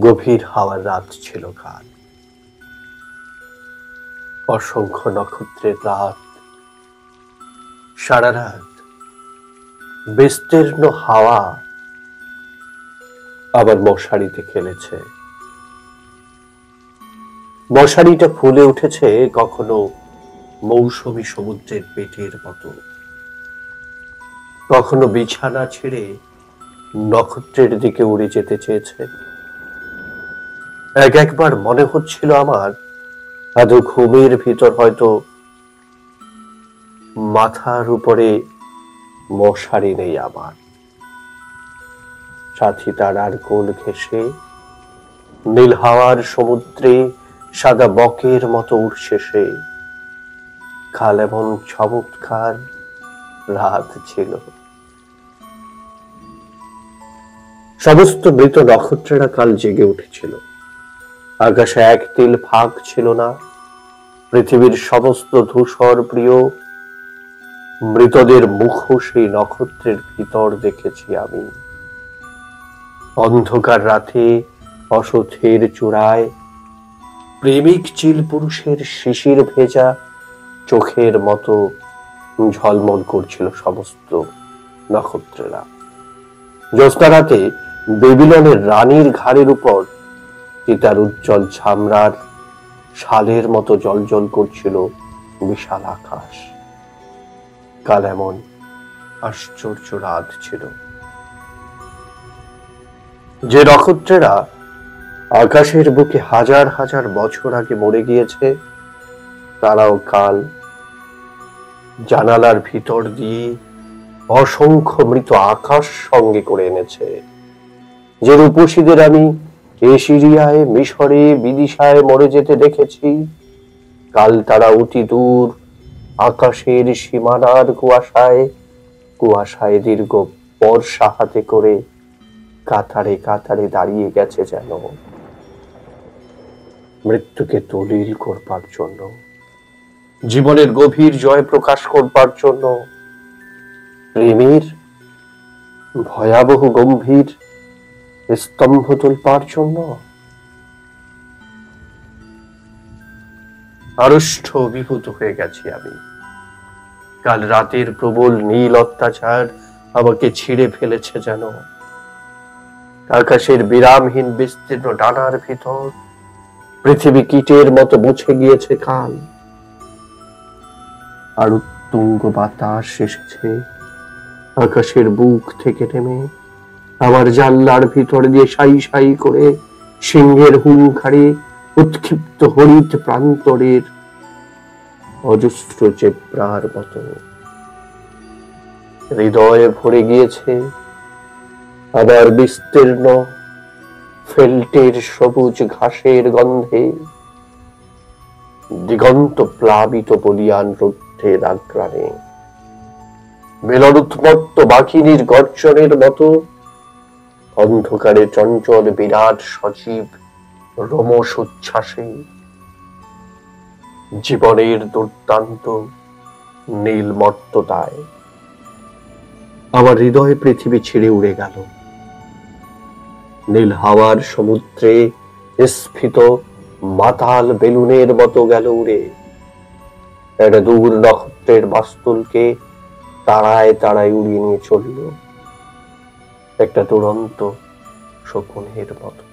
গভীর হাওয়ার রাত ছিল কাল। অসংখ্য নক্ষত্রের রাত। সারা রাত বিস্তীর্ণ হাওয়া আবার মশারিতে খেলেছে। মশারিটা ফুলে উঠেছে কখনো মৌসুমী সমুদ্রের পেটের মতো, কখনো বিছানা ছেড়ে নক্ষত্রের দিকে উড়ে যেতে চেয়েছে। একবার মনে হচ্ছিল আমার আদৌ ঘুমের ভিতর হয়তো মাথার উপরে মশারি নেই আমার, সাথী তার আর কোল ঘেঁষে নীল হাওয়ার সমুদ্রে সাদা বকের মতো উঠছে সে। কাল এমন চমৎকার রাত ছিল। সমস্ত মৃত নক্ষত্রেরা কাল জেগে উঠেছিল। আকাশে এক তিল ফাঁক ছিল না। পৃথিবীর সমস্ত ধূসর প্রিয় মৃতদের মুখ সেই নক্ষত্রের ভিতর দেখেছি আমি। অন্ধকার রাতে অসথের চূড়ায় প্রেমিক চিল পুরুষের শিশির ভেজা চোখের মতো ঝলমল করছিল সমস্ত নক্ষত্রেরা। জ্যোৎস্না রাতে বেবিলনের রানীর ঘাড়ের উপর চিতার উজ্জ্বল ছামড়ার শালের মতো জ্বলজ্বল করছিল বিশাল আকাশ। কাল এমন আশ্চর্য রাত ছিল যে নক্ষত্রেরা আকাশের বুকে হাজার হাজার বছর আগে মরে গিয়েছে, তারাও কাল জানালার ভিতর দিয়ে অসংখ্য মৃত আকাশ সঙ্গে করে এনেছে। যে রূপসীদের আমি এশিরিয়ায়, মিশরে, বিদিশায় মরে যেতে দেখেছি, কাল তারা অতি দূর আকাশের সীমানার কুয়াশায় দীর্ঘ বর্ষা হাতে করে কাতারে কাতারে দাঁড়িয়ে গেছে যেন মৃত্যুকে দলিল করবার জন্য, জীবনের গভীর জয় প্রকাশ করবার জন্য, প্রেমের ভয়াবহ গম্ভীর স্তম্ভ তুলবার জন্য। আড়ষ্ট বিভূত হয়ে গেছি আমি। কাল রাতের প্রবল নীল অত্যাচার আমাকে ছিঁড়ে ফেলেছে যেন। আকাশের বিরামহীন বিস্তীর্ণ ডানার ভিতর পৃথিবী কীটের মতো মুছে গিয়েছে কাল। আর উত্তুঙ্গ বাতাস এসেছে আকাশের বুক থেকে নেমে আমার জানলার ভিতর দিয়ে সাই সাই করে সিংহের হুংকারে উৎক্ষিপ্ত হরিত প্রান্তরের অজস্র জেব্রার মতো। হৃদয়ে ভরে গিয়েছে আবার বিস্তীর্ণ ফেল্টের সবুজ ঘাসের গন্ধে, দিগন্ত প্লাবিত বলিয়ান রুদ্ধের আগ্রাণে, মেলন উৎমত্ত বাঘিনীর গর্জনের মতো অন্ধকারে চঞ্চল বিরাট সজীব রোমশ উচ্ছ্বাসে, জীবনের দুর্দান্ত নীলমর্ততায় আমার হৃদয়ে পৃথিবী ছিঁড়ে উড়ে গেল। নীল হাওয়ার সমুদ্রে স্ফীত মাতাল বেলুনের মতো গেল উড়ে। একটা দূর নক্ষত্রের বাস্তুলকে তারায় তারায় উড়িয়ে নিয়ে চলল একটা দুরন্ত শকুনের মতো।